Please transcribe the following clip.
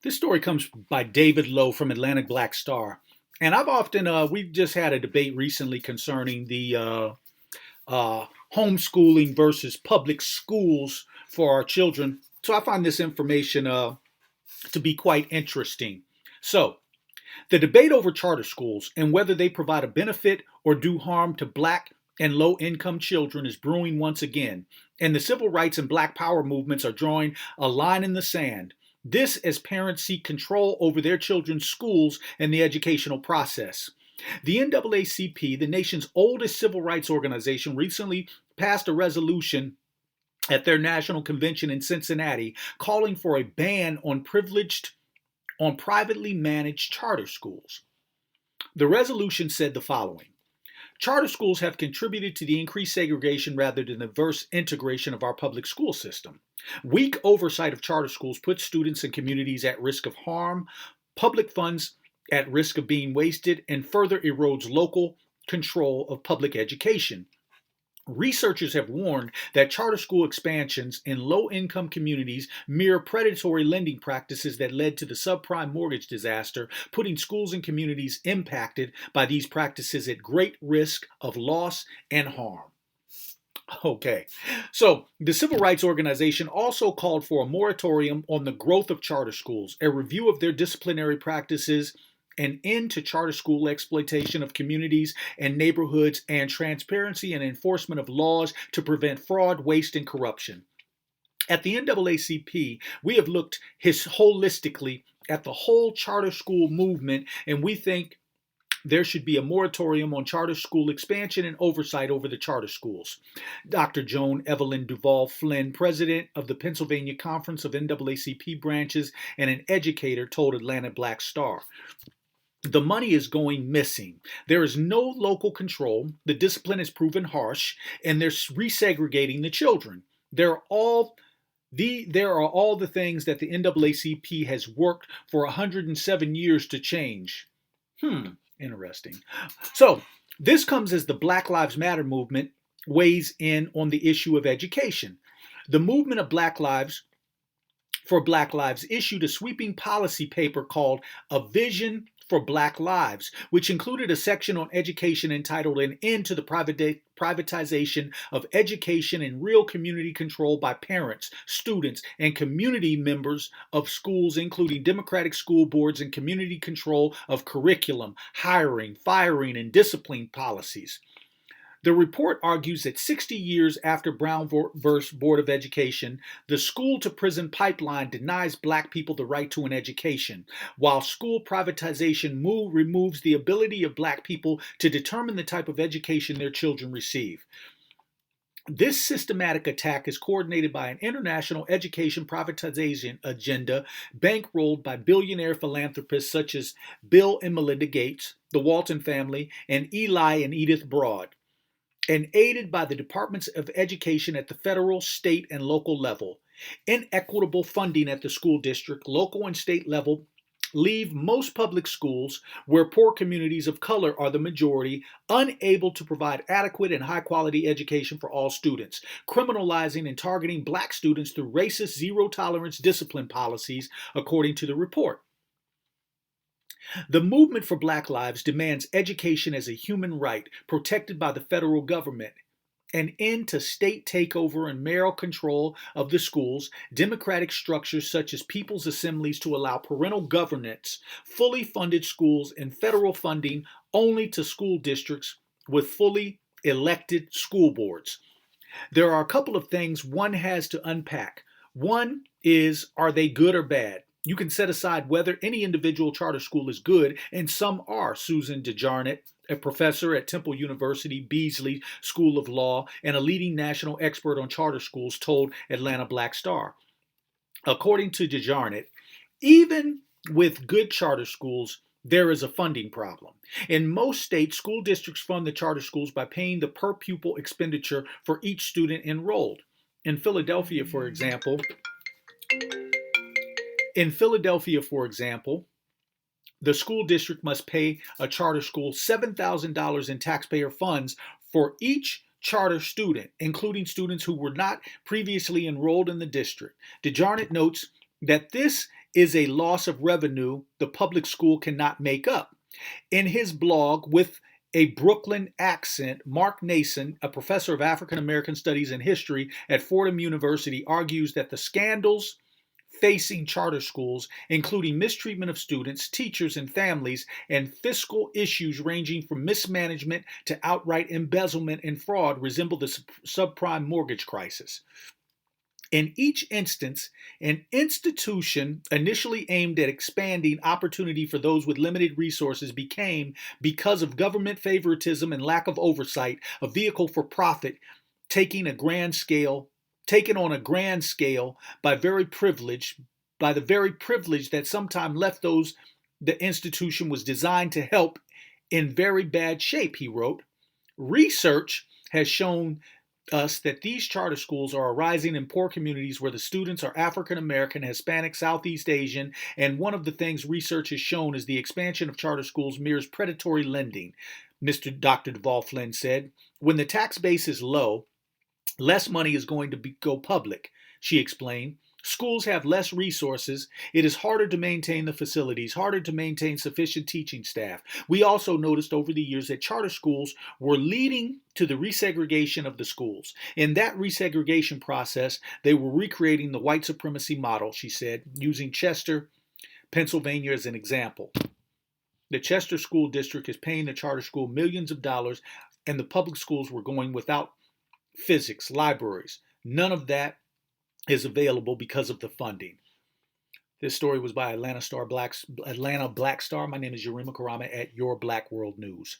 This story comes by David Lowe from Atlantic Black Star. And we just had a debate recently concerning the homeschooling versus public schools for our children. So I find this information to be quite interesting. So, the debate over charter schools and whether they provide a benefit or do harm to black and low income children is brewing once again, and the civil rights and black power movements are drawing a line in the sand. This as parents seek control over their children's schools and the educational process. The NAACP, the nation's oldest civil rights organization, recently passed a resolution at their national convention in Cincinnati calling for a ban on privately managed charter schools. The resolution said the following: charter schools have contributed to the increased segregation rather than the diverse integration of our public school system. Weak oversight of charter schools puts students and communities at risk of harm, public funds at risk of being wasted, and further erodes local control of public education. Researchers have warned that charter school expansions in low income communities mirror predatory lending practices that led to the subprime mortgage disaster, putting schools and communities impacted by these practices at great risk of loss and harm. Okay, so the Civil Rights Organization also called for a moratorium on the growth of charter schools, a review of their disciplinary practices, an end to charter school exploitation of communities and neighborhoods, and transparency and enforcement of laws to prevent fraud, waste, and corruption. At the NAACP, we have looked holistically at the whole charter school movement, and we think there should be a moratorium on charter school expansion and oversight over the charter schools. Dr. Joan Evelyn Duval Flynn, president of the Pennsylvania Conference of NAACP branches and an educator, told Atlantic Black Star. The money is going missing. There is no local control. The discipline is proven harsh, and they're resegregating the children. There are all the things that the NAACP has worked for 107 years to change. Interesting. So, this comes as the Black Lives Matter movement weighs in on the issue of education. The movement of Black Lives for Black Lives issued a sweeping policy paper called A Vision for Black Lives, which included a section on education entitled An End to the Privatization of Education and Real Community Control by Parents, Students, and Community Members of Schools, including democratic school boards and community control of curriculum, hiring, firing, and discipline policies. The report argues that 60 years after Brown v. Board of Education, the school-to-prison pipeline denies Black people the right to an education, while school privatization removes the ability of Black people to determine the type of education their children receive. This systematic attack is coordinated by an international education privatization agenda bankrolled by billionaire philanthropists such as Bill and Melinda Gates, the Walton family, and Eli and Edith Broad, and aided by the Departments of Education at the federal, state, and local level. Inequitable funding at the school district, local, and state level leave most public schools, where poor communities of color are the majority, unable to provide adequate and high-quality education for all students, criminalizing and targeting Black students through racist zero-tolerance discipline policies, according to the report. The movement for Black Lives demands education as a human right protected by the federal government, an end to state takeover and mayoral control of the schools, democratic structures such as people's assemblies to allow parental governance, fully funded schools, and federal funding only to school districts with fully elected school boards. There are a couple of things one has to unpack. One is, are they good or bad? You can set aside whether any individual charter school is good, and some are. Susan DeJarnett, a professor at Temple University Beasley School of Law and a leading national expert on charter schools, told Atlanta Black Star. According to DeJarnett, even with good charter schools, there is a funding problem. In most states, school districts fund the charter schools by paying the per pupil expenditure for each student enrolled. In Philadelphia, for example, the school district must pay a charter school $7,000 in taxpayer funds for each charter student, including students who were not previously enrolled in the district. DeJarnett notes that this is a loss of revenue the public school cannot make up. In his blog with a Brooklyn accent, Mark Nason, a professor of African American Studies and History at Fordham University, argues that the scandals facing charter schools, including mistreatment of students, teachers, and families, and fiscal issues ranging from mismanagement to outright embezzlement and fraud, resemble the subprime mortgage crisis. In each instance, an institution initially aimed at expanding opportunity for those with limited resources became, because of government favoritism and lack of oversight, a vehicle for profit, taking a grand scale, taken on a grand scale by the very privilege that sometimes left those the institution was designed to help in very bad shape, he wrote. Research has shown us that these charter schools are arising in poor communities where the students are African American, Hispanic, Southeast Asian, and one of the things research has shown is the expansion of charter schools mirrors predatory lending, Dr. Duvall Flynn said. When the tax base is low, less money is going to go public, she explained. Schools have less resources. It is harder to maintain the facilities, harder to maintain sufficient teaching staff. We also noticed over the years that charter schools were leading to the resegregation of the schools. In that resegregation process, they were recreating the white supremacy model, she said, using Chester, Pennsylvania as an example. The Chester School District is paying the charter school millions of dollars, and the public schools were going without physics, libraries. None of that is available because of the funding. This story was by Atlanta Black Star. My name is Yurima Karama at Your Black World News.